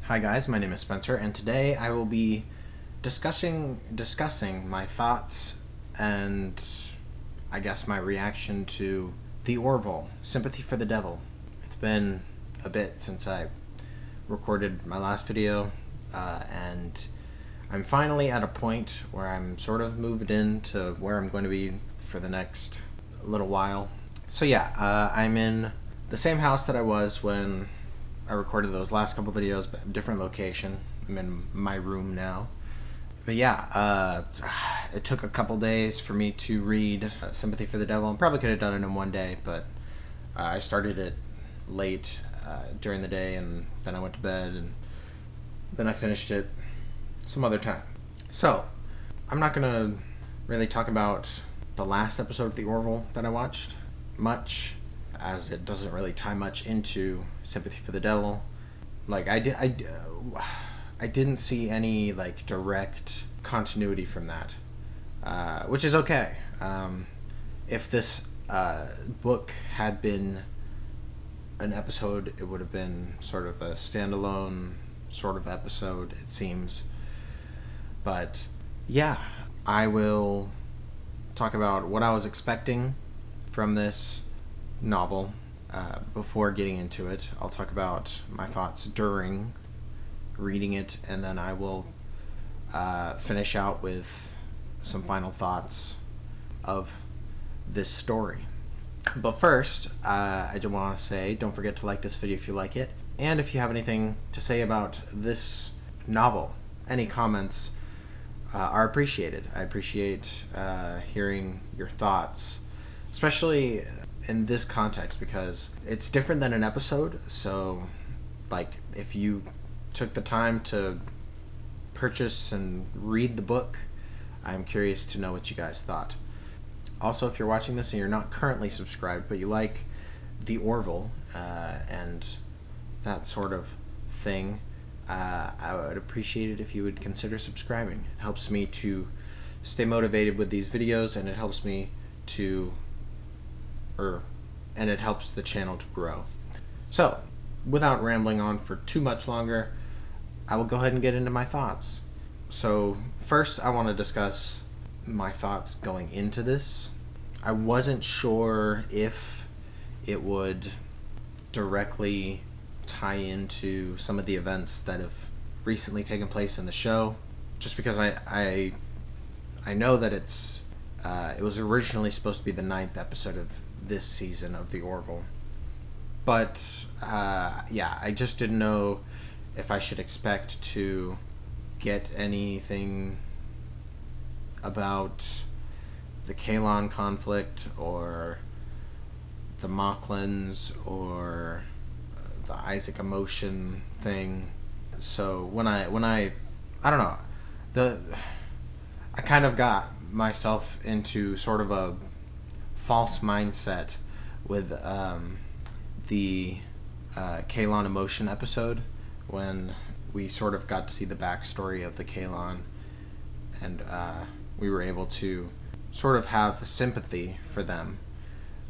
Hi guys, my name is Spencer, and today I will be discussing my thoughts and I guess my reaction to the Orville, Sympathy for the Devil. It's been a bit since I recorded my last video, and I'm finally at a point where I'm sort of moved into where I'm going to be for the next little while. So yeah, I'm in the same house that I was when I recorded those last couple videos, but different location. I'm in my room now. But yeah, it took a couple days for me to read Sympathy for the Devil. I probably could have done it in one day, but I started it late during the day, and then I went to bed, and then I finished it some other time. So, I'm not going to really talk about the last episode of the Orville that I watched much, as it doesn't really tie much into Sympathy for the Devil. Like, I didn't see any, like, direct continuity from that, which is okay. If this book had been an episode, it would have been sort of a standalone sort of episode, it seems. But, yeah, I will talk about what I was expecting from this novel. Before getting into it, I'll talk about my thoughts during reading it, and then I will finish out with some final thoughts of this story. But first, I just want to say, don't forget to like this video if you like it, and if you have anything to say about this novel, any comments are appreciated. I appreciate hearing your thoughts, especially in this context, because it's different than an episode. So, like, if you took the time to purchase and read the book, I'm curious to know what you guys thought. Also, if you're watching this and you're not currently subscribed, but you like the Orville and that sort of thing, I would appreciate it if you would consider subscribing. It helps me to stay motivated with these videos, and it helps me to and it helps the channel to grow. So, without rambling on for too much longer, I will go ahead and get into my thoughts. So, first I want to discuss my thoughts going into this. I wasn't sure if it would directly tie into some of the events that have recently taken place in the show, just because I know that it was originally supposed to be the 9th episode of this season of the Orville, but yeah, I just didn't know if I should expect to get anything about the Kalon conflict, or the Mocklins, or the Isaac emotion thing. So when I don't know, I kind of got myself into sort of a false mindset with the Kalon emotion episode, when we sort of got to see the backstory of the Kalon, and we were able to sort of have sympathy for them,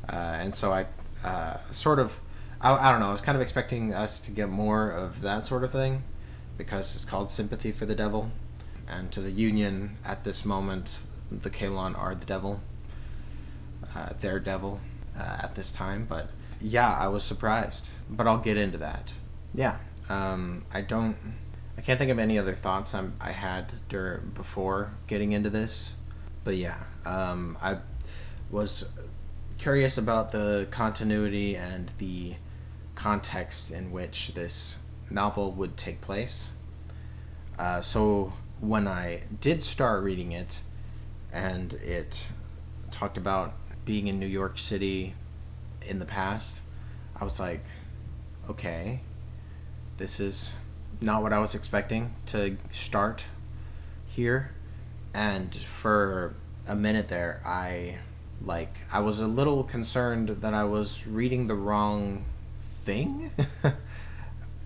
and so I don't know, I was kind of expecting us to get more of that sort of thing, because it's called Sympathy for the Devil, and to the Union at this moment, the Kalon are the devil, their devil at this time. But yeah, I was surprised, but I'll get into that. Yeah, I can't think of any other thoughts I had before getting into this, but yeah, I was curious about the continuity and the context in which this novel would take place. So when I did start reading it, and it talked about being in New York City in the past, I was like, okay, this is not what I was expecting to start here. And for a minute there, I was a little concerned that I was reading the wrong thing.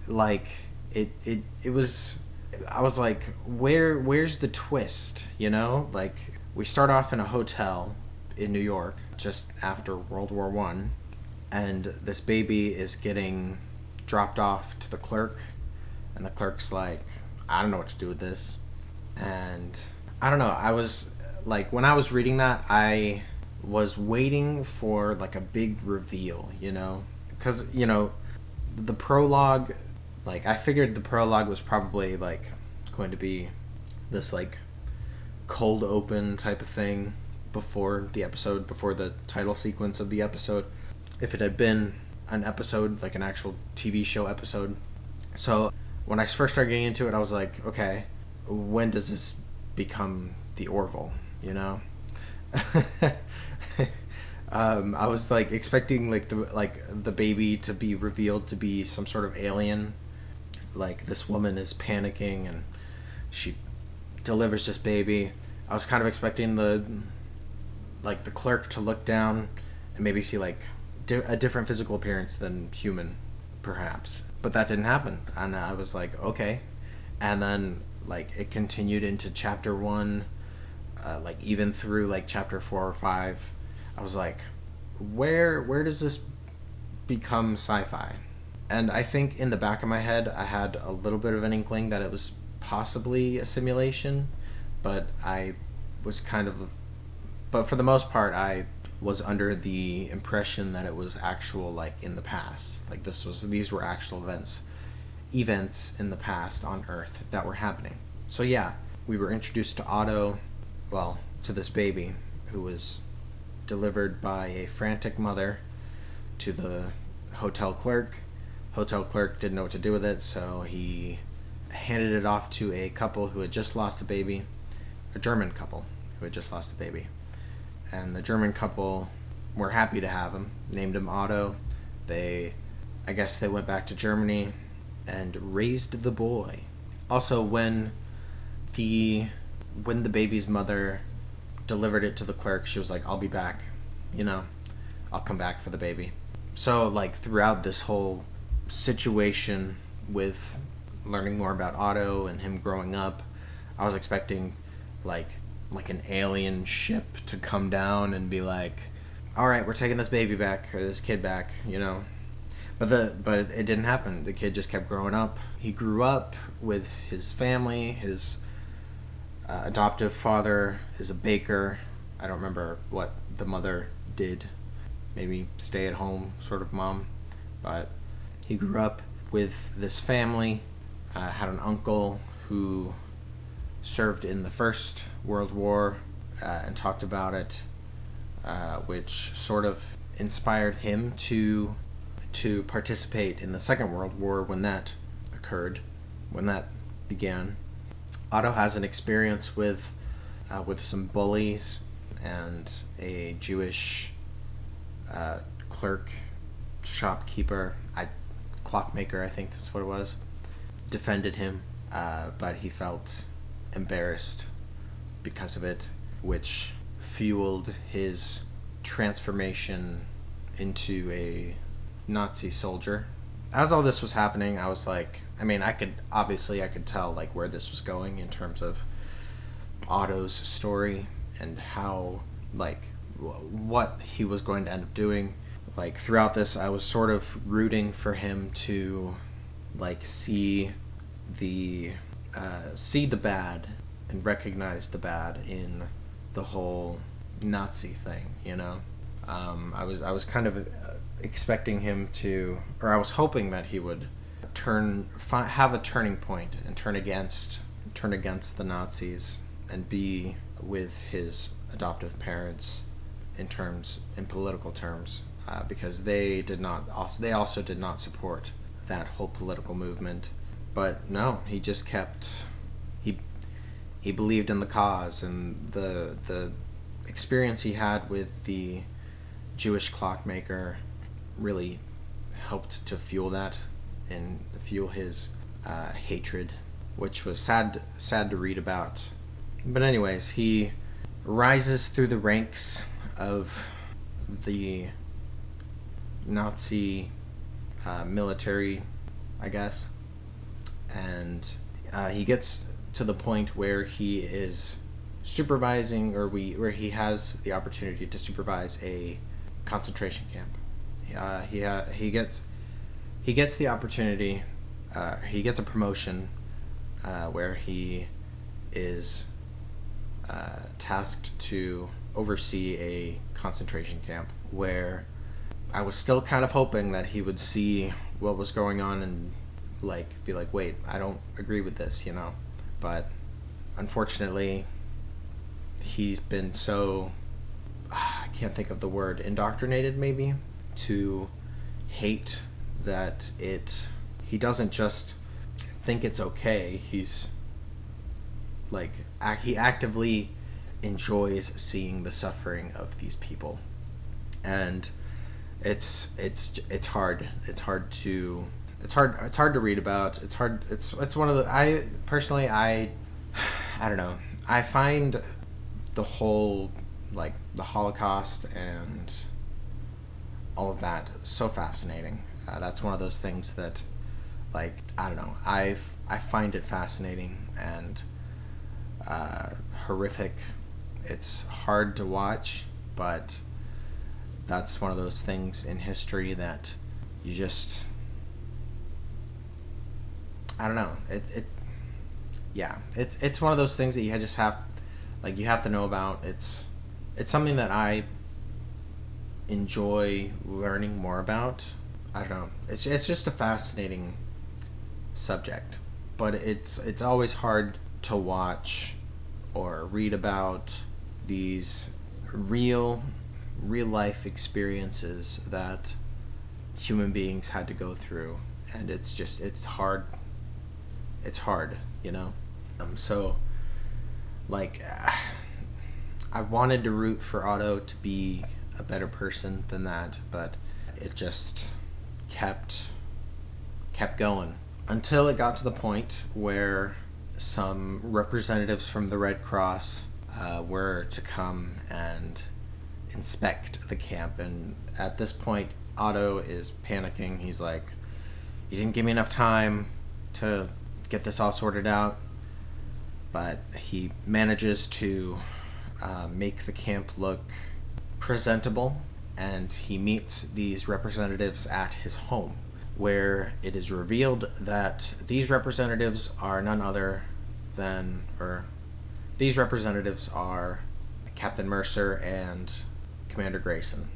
Like, it was, I was like, where's the twist, you know? Like, we start off in a hotel in New York just after World War I, and this baby is getting dropped off to the clerk And the clerk's like, I don't know what to do with this. And I don't know, I was like, when I was reading that, I was waiting for like a big reveal, because the prologue, like, I figured the prologue was probably like going to be this like cold open type of thing before the title sequence of the episode, if it had been an episode, like an actual TV show episode. So when I first started getting into it, I was like, okay, when does this become the Orville, I was like expecting like the baby to be revealed to be some sort of alien. Like, this woman is panicking and she delivers this baby. I was kind of expecting the clerk to look down and maybe see like a different physical appearance than human, perhaps. But that didn't happen, and I was like, okay. And then like it continued into chapter 1, like even through like chapter 4 or 5. I was like, where does this become sci-fi? And I think in the back of my head I had a little bit of an inkling that it was possibly a simulation, but but for the most part I was under the impression that it was actual, like, in the past. Like, these were actual events in the past on Earth that were happening. So yeah, we were introduced to Otto, to this baby who was delivered by a frantic mother to the hotel clerk. Hotel clerk didn't know what to do with it, so he handed it off to a couple who had just lost a baby, a German couple who had just lost a baby. And the German couple were happy to have him, named him Otto. I guess they went back to Germany and raised the boy. Also, when the baby's mother delivered it to the clerk, she was like, I'll be back, I'll come back for the baby. So like throughout this whole situation with learning more about Otto and him growing up, I was expecting like an alien ship to come down and be like, all right, we're taking this baby back, or this kid back, But it didn't happen. The kid just kept growing up. He grew up with his family. His adoptive father is a baker. I don't remember what the mother did. Maybe stay at home sort of mom. But he grew up with this family. Had an uncle who served in the First World War and talked about it, which sort of inspired him to participate in the Second World War when that occurred, when that began. Otto has an experience with some bullies, and a Jewish clerk, shopkeeper, clockmaker, I think that's what it was, defended him, but he felt embarrassed because of it, which fueled his transformation into a Nazi soldier. As all this was happening, I was like, I could tell like where this was going in terms of Otto's story and how, like, what he was going to end up doing. Like, throughout this, I was sort of rooting for him to like see the bad and recognize the bad in the whole Nazi thing, I was kind of expecting him to, or I was hoping that he would have a turning point and turn against the Nazis and be with his adoptive parents in political terms, because they also did not support that whole political movement. But no, he just kept, he believed in the cause, and the experience he had with the Jewish clockmaker really helped to fuel that and fuel his hatred, which was sad to read about. But anyways, he rises through the ranks of the Nazi military, I guess, and he gets to the point where he is supervising, where he has the opportunity to supervise a concentration camp. He gets the opportunity he gets a promotion where he is tasked to oversee a concentration camp, where I was still kind of hoping that he would see what was going on and be like, wait, I don't agree with this, but unfortunately he's been so, I can't think of the word, indoctrinated maybe, to hate that he doesn't just think it's okay, he's he actively enjoys seeing the suffering of these people. And it's hard to read about. It's one of the, I personally, I don't know, I find the whole the Holocaust and all of that so fascinating. That's one of those things that I don't know, I find it fascinating and horrific. It's hard to watch, but that's one of those things in history that you just, I don't know, it's one of those things that you just have, you have to know about. It's something that I enjoy learning more about. I don't know, it's just a fascinating subject, but it's always hard to watch or read about these real life experiences that human beings had to go through, and it's hard, so I wanted to root for Otto to be a better person than that, but it just kept going until it got to the point where some representatives from the Red Cross were to come and inspect the camp. And at this point, Otto is panicking. He's like, you didn't give me enough time to get this all sorted out. But he manages to make the camp look presentable, and he meets these representatives at his home, where it is revealed that these representatives are none other than, these representatives are Captain Mercer and Commander Grayson.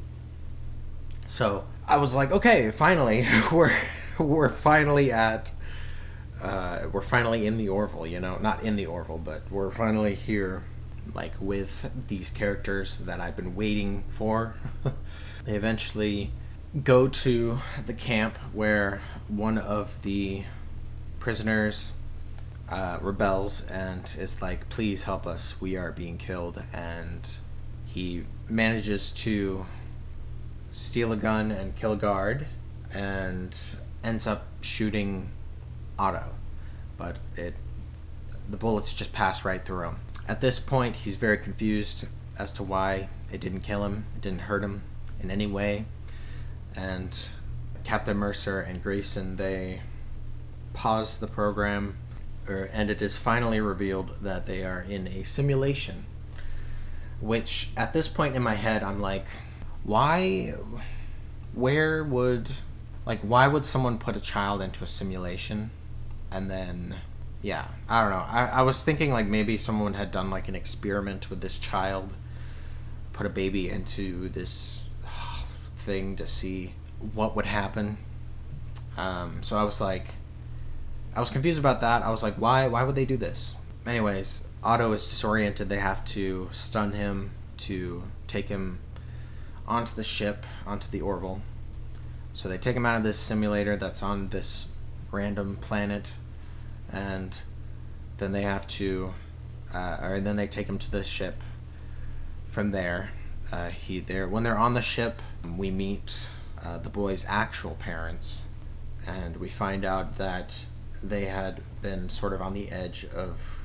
So I was like, okay, finally, we're finally at, we're finally in the Orville, not in the Orville, but we're finally here, with these characters that I've been waiting for. They eventually go to the camp where one of the prisoners rebels and is like, please help us, we are being killed. And he manages to steal a gun and kill a guard and ends up shooting Otto, but the bullets just pass right through him. At this point, he's very confused as to why it didn't kill him, it didn't hurt him in any way. And Captain Mercer and Grayson, they pause the program, and it is finally revealed that they are in a simulation. Which, at this point in my head, I'm like, why would someone put a child into a simulation? And then, I don't know. I was thinking maybe someone had done an experiment with this child, put a baby into this thing to see what would happen. So I was confused about that. I was like, why would they do this? Anyways, Otto is disoriented. They have to stun him to take him onto the ship, onto the Orville. So they take him out of this simulator that's on this random planet, and then they have to, then they take him to the ship. From there, when they're on the ship, we meet the boy's actual parents, and we find out that they had been sort of on the edge of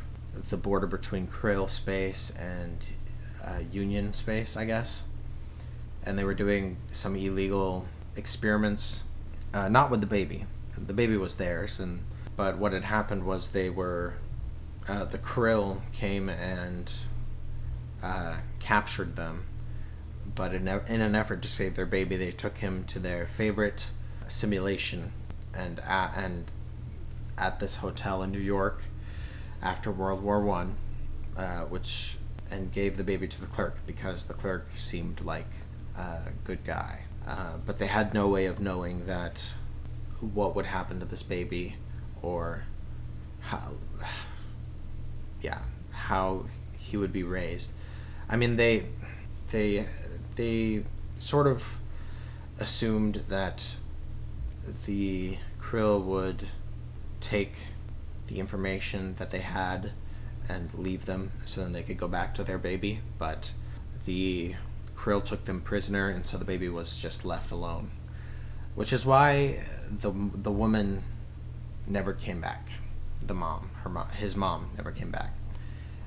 the border between Krill space and Union space, I guess. And they were doing some illegal experiments, not with the baby. The baby was theirs, but what had happened was they were, the Krill came and captured them. But in an effort to save their baby, they took him to their favorite simulation, and at this hotel in New York after World War One, and gave the baby to the clerk because the clerk seemed like a good guy. But they had no way of knowing that what would happen to this baby, or how he would be raised. I mean, they sort of assumed that the Krill would take the information that they had and leave them so then they could go back to their baby, but the Krill took them prisoner, and so the baby was just left alone, which is why the woman never came back. The mom, his mom never came back.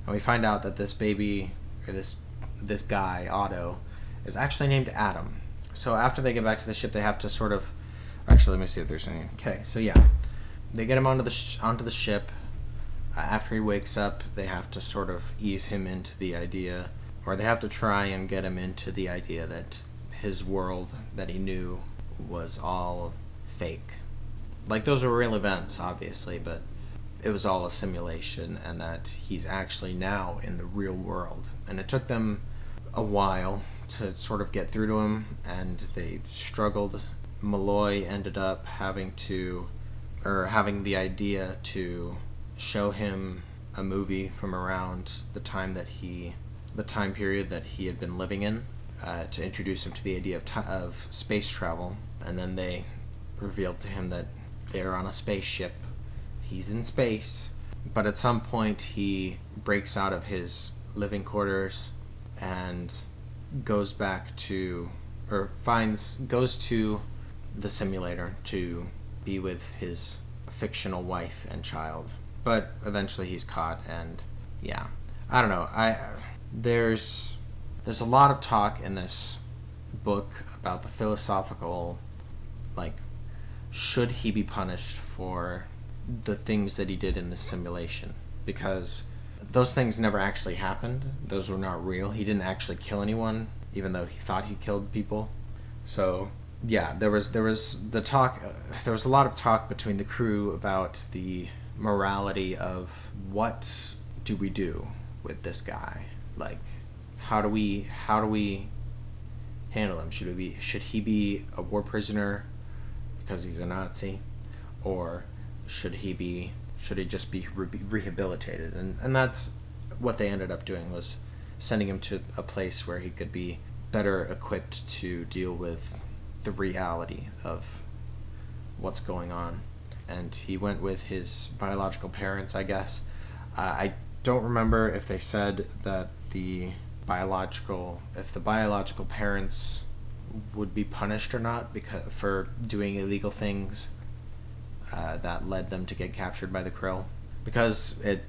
And we find out that this baby, or this guy, Otto, is actually named Adam. So after they get back to the ship, they have to sort of... Actually, let me see if there's any... Okay, so yeah. They get him onto the ship. After he wakes up, they have to sort of ease him into the idea, or they have to try and get him into the idea that his world that he knew was all fake. Like, those were real events, obviously, but it was all a simulation, and that he's actually now in the real world. And it took them a while to sort of get through to him, and they struggled. Malloy ended up having the idea to show him a movie from around the time period that he had been living in, to introduce him to the idea of space travel. And then they revealed to him that they're on a spaceship. He's in space, but at some point he breaks out of his living quarters and goes to the simulator to be with his fictional wife and child. But eventually he's caught, and yeah, I don't know. There's a lot of talk in this book about the philosophical, like, should he be punished for the things that he did in the simulation? Because those things never actually happened. Those were not real. He didn't actually kill anyone, even though he thought he killed people. So yeah, there was the talk. There was a lot of talk between the crew about the morality of what do we do with this guy? Like, how do we handle him? Should he be a war prisoner because he's a Nazi, or should he just be rehabilitated? And that's what they ended up doing, was sending him to a place where he could be better equipped to deal with the reality of what's going on. And he went with his biological parents, I guess. I don't remember if they said that the biological parents would be punished or not for doing illegal things that led them to get captured by the Krill, because it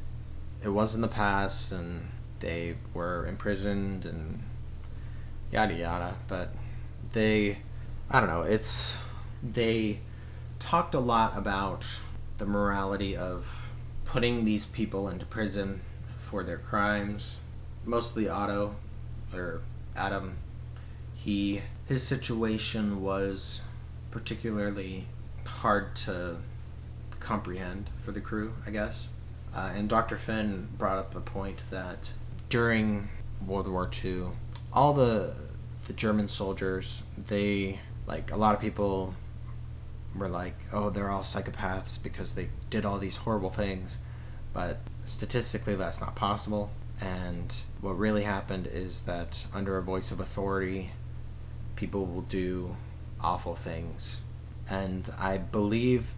was in the past and they were imprisoned and yada yada. But they talked a lot about the morality of putting these people into prison for their crimes. Mostly Otto, or Adam. His situation was particularly hard to comprehend for the crew, I guess. And Dr. Finn brought up the point that during World War II, all the German soldiers, a lot of people were like, oh, they're all psychopaths because they did all these horrible things. But statistically, that's not possible. And what really happened is that under a voice of authority, people will do awful things. And I believe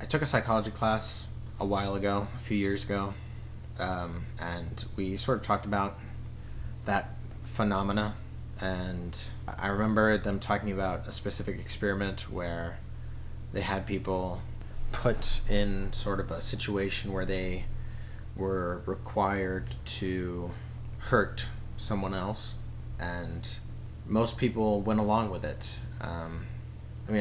I took a psychology class a few years ago, and we sort of talked about that phenomena. And I remember them talking about a specific experiment where they had people put in sort of a situation where they were required to hurt someone else, and most people went along with it.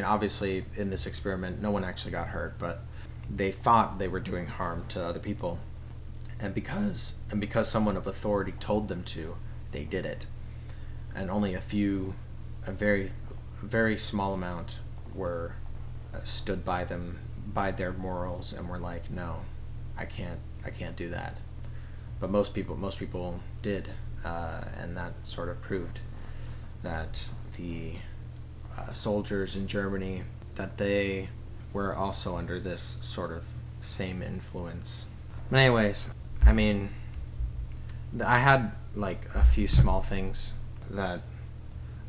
Obviously in this experiment no one actually got hurt, but they thought they were doing harm to other people, and because someone of authority told them to, they did it. And only a very, very small amount were stood by them by their morals and were like, no, I can't do that. But most people did, and that sort of proved that the soldiers in Germany, that they were also under this sort of same influence. But anyways, I mean, I had like a few small things that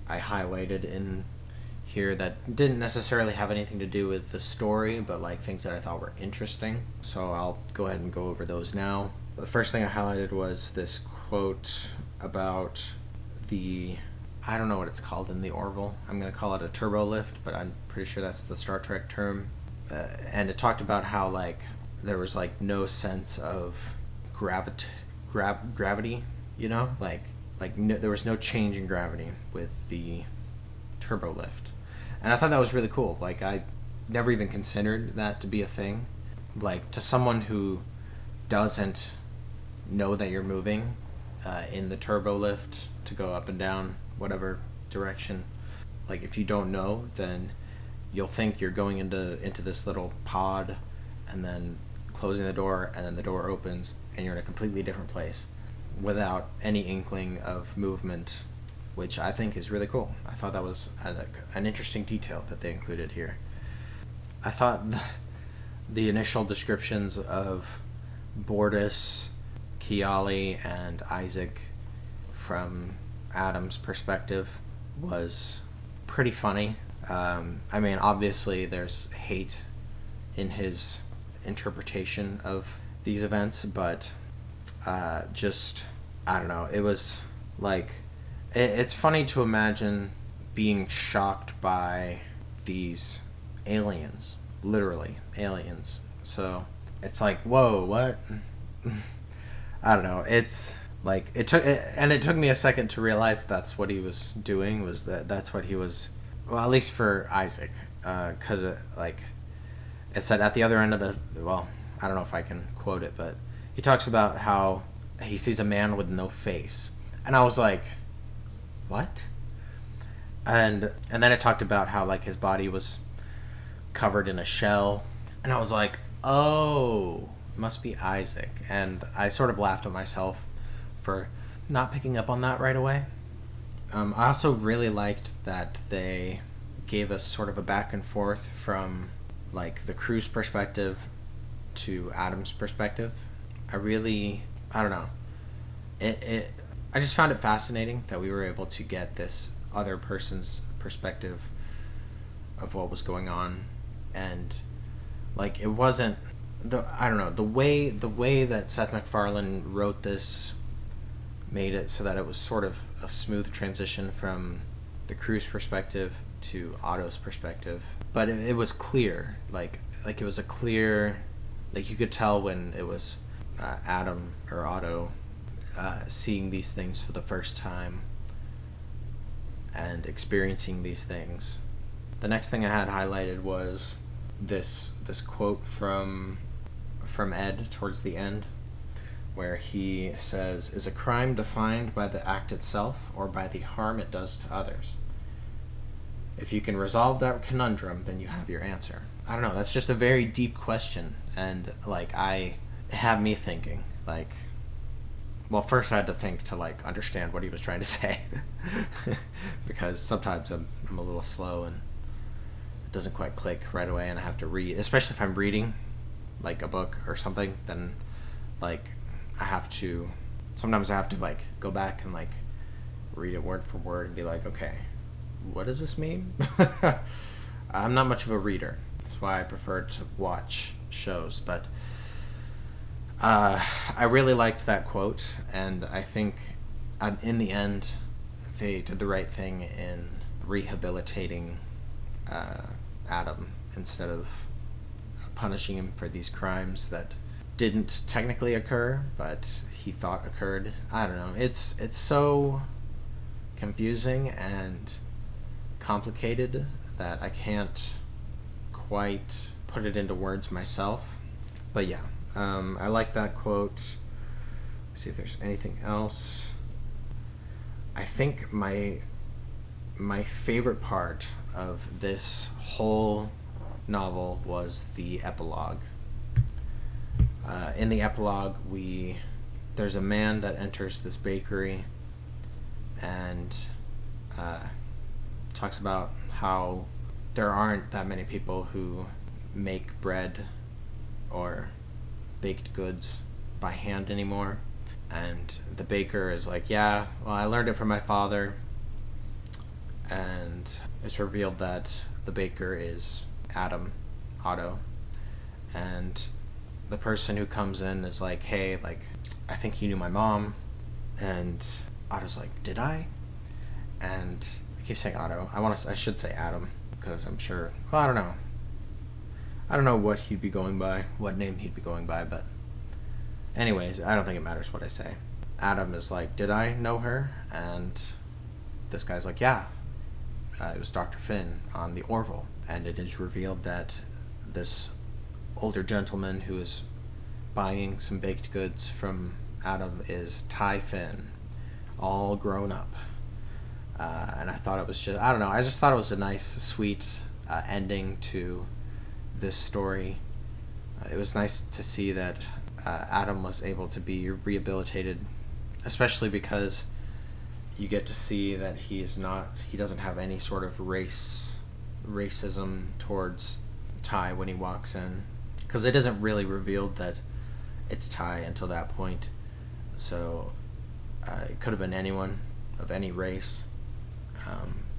I highlighted in here that didn't necessarily have anything to do with the story, but like things that I thought were interesting. So I'll go ahead and go over those now. The first thing I highlighted was this quote about I don't know what it's called in the Orville. I'm going to call it a turbo lift, but I'm pretty sure that's the Star Trek term. And it talked about how like there was like no sense of gravity, you know, like no, there was no change in gravity with the turbo lift. And I thought that was really cool. Like, I never even considered that to be a thing. Like, to someone who doesn't know that you're moving in the turbo lift to go up and down whatever direction, like, if you don't know, then you'll think you're going into this little pod and then closing the door, and then the door opens and you're in a completely different place without any inkling of movement, which I think is really cool. I thought that was an interesting detail that they included here. I thought the initial descriptions of Bortus, Kiali, and Isaac from Adam's perspective was pretty funny. I mean, obviously there's hate in his interpretation of these events, but just, I don't know, it was like, it's funny to imagine being shocked by these aliens, literally aliens. So it's like, whoa, what? I don't know. It's like, it took me a second to realize that's what he was doing, was that's what he was, well, at least for Isaac, because it said at the other end of well, I don't know if I can quote it, but he talks about how he sees a man with no face, and I was like, what? And then it talked about how like his body was covered in a shell, and I was like, oh, it must be Isaac. And I sort of laughed at myself for not picking up on that right away. I also really liked that they gave us sort of a back and forth from like the crew's perspective to Adam's perspective. I don't know. I just found it fascinating that we were able to get this other person's perspective of what was going on, and like it wasn't the way that Seth MacFarlane wrote this made it so that it was sort of a smooth transition from the crew's perspective to Otto's perspective, but it was clear, like it was a clear, like you could tell when it was Adam or Otto seeing these things for the first time and experiencing these things. The next thing I had highlighted was this quote from Ed towards the end, where he says, "Is a crime defined by the act itself or by the harm it does to others? If you can resolve that conundrum, then you have your answer." I don't know, that's just a very deep question, and like it had me thinking, like, well, first I had to think to like understand what he was trying to say because sometimes I'm a little slow and it doesn't quite click right away, and I have to read, especially if I'm reading like a book or something, then like sometimes I have to like go back and like read it word for word and be like, okay, what does this mean? I'm not much of a reader. That's why I prefer to watch shows, but I really liked that quote, and I think in the end they did the right thing in rehabilitating Adam instead of punishing him for these crimes that didn't technically occur, but he thought occurred. I don't know. It's so confusing and complicated that I can't quite put it into words myself. But yeah, I like that quote. Let's see if there's anything else. I think my favorite part of this whole novel was the epilogue. In the epilogue, there's a man that enters this bakery and talks about how there aren't that many people who make bread or baked goods by hand anymore. And the baker is like, yeah, well, I learned it from my father. And it's revealed that the baker is Otto. And the person who comes in is like, hey, like, I think you knew my mom. And Otto's like, did I? And I keep saying Otto. I should say Adam, because I'm sure, well, I don't know what he'd be going by, what name he'd be going by, but anyways, I don't think it matters what I say. Adam is like, did I know her? And this guy's like, yeah, it was Dr. Finn on the Orville. And it is revealed that this older gentleman who is buying some baked goods from Adam is Ty Finn, all grown up. And I thought it was just, I don't know, I just thought it was a nice, sweet ending to this story. It was nice to see that Adam was able to be rehabilitated, especially because you get to see that he doesn't have any sort of racism towards Ty when he walks in, because it isn't really revealed that it's Ty until that point. So it could have been anyone of any race,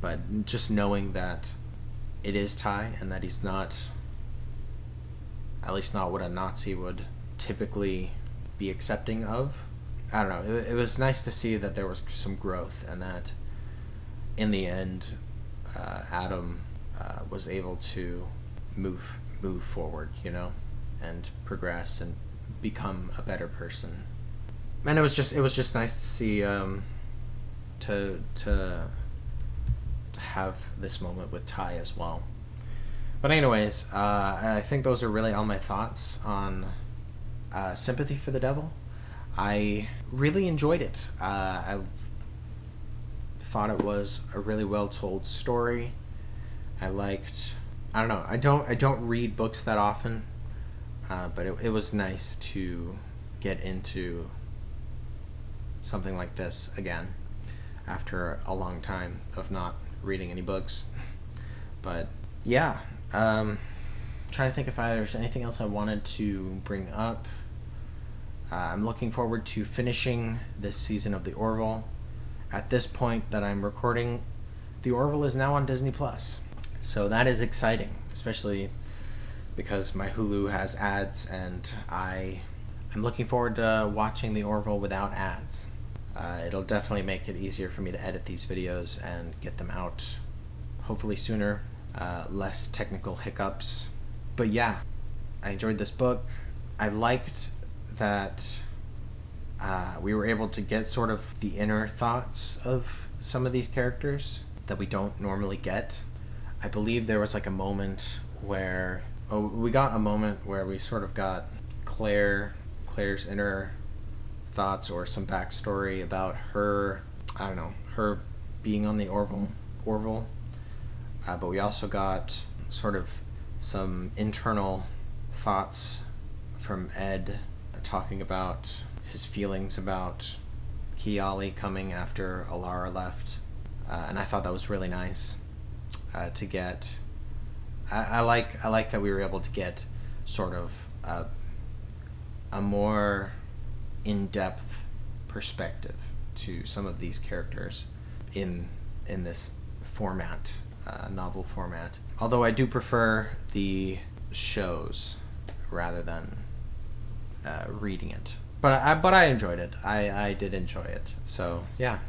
but just knowing that it is Ty and that he's not, at least not what a Nazi would typically be accepting of. I don't know. It was nice to see that there was some growth, and that in the end, Adam was able to move forward, and progress and become a better person. And it was just nice to see to have this moment with Ty as well. But anyways, I think those are really all my thoughts on Sympathy for the Devil. I really enjoyed it. I thought it was a really well told story. I don't know, I don't read books that often, but it was nice to get into something like this again after a long time of not reading any books. But yeah, trying to think if there's anything else I wanted to bring up. I'm looking forward to finishing this season of The Orville. At this point that I'm recording, The Orville is now on Disney+. So that is exciting, especially because my Hulu has ads, and I'm looking forward to watching The Orville without ads. It'll definitely make it easier for me to edit these videos and get them out hopefully sooner, less technical hiccups. But yeah, I enjoyed this book. I liked that we were able to get sort of the inner thoughts of some of these characters that we don't normally get. I believe there was like a moment where we sort of got Claire's inner thoughts or some backstory about her, I don't know, her being on the Orville. But we also got sort of some internal thoughts from Ed, talking about his feelings about Kiali coming after Alara left, and I thought that was really nice to get. I like that we were able to get sort of a more in-depth perspective to some of these characters in this format, novel format. Although I do prefer the shows rather than reading it, but I enjoyed it. I did enjoy it. So yeah,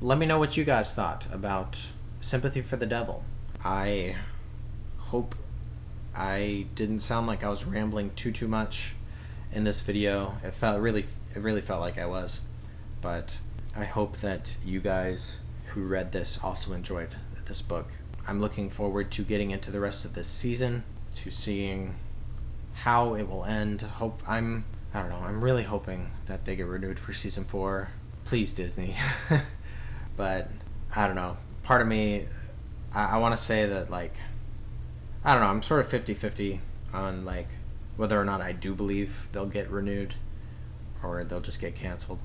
let me know what you guys thought about Sympathy for the Devil. I hope I didn't sound like I was rambling too much in this video. It really felt like I was, but I hope that you guys who read this also enjoyed this book. I'm looking forward to getting into the rest of this season, to seeing how it will end. I'm really hoping that they get renewed for season 4. Please, Disney. But I don't know. Part of me, I want to say that, like, I don't know, I'm sort of 50-50 on like whether or not I do believe they'll get renewed or they'll just get canceled.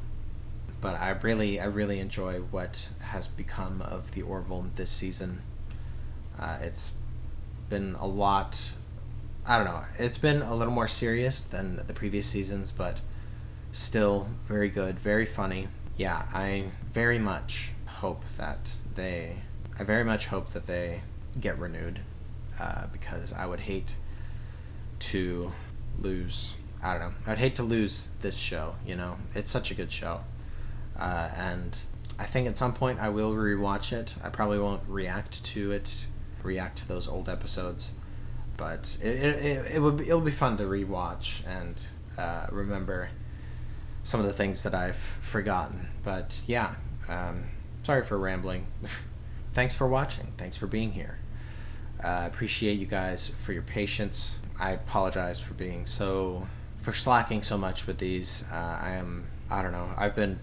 But I really enjoy what has become of the Orville this season. It's been a lot, I don't know, it's been a little more serious than the previous seasons, but still very good, very funny. Yeah, I very much hope that they get renewed, because I would hate to lose, I don't know, I'd hate to lose this show, you know? It's such a good show. And I think at some point I will rewatch it. I probably won't react to those old episodes, but it'll be fun to rewatch and remember some of the things that I've forgotten. But yeah, sorry for rambling. Thanks for watching. Thanks for being here. I appreciate you guys for your patience. I apologize for slacking so much with these. I don't know, I've been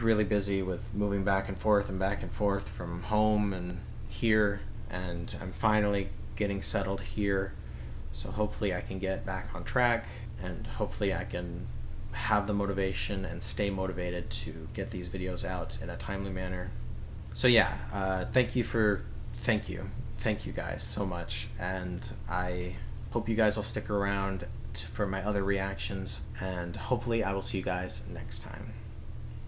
really busy with moving back and forth from home and here, and I'm finally getting settled here, so hopefully I can get back on track, and hopefully I can have the motivation and stay motivated to get these videos out in a timely manner. So yeah, thank you guys so much, and I hope you guys will stick around for my other reactions, and hopefully I will see you guys next time.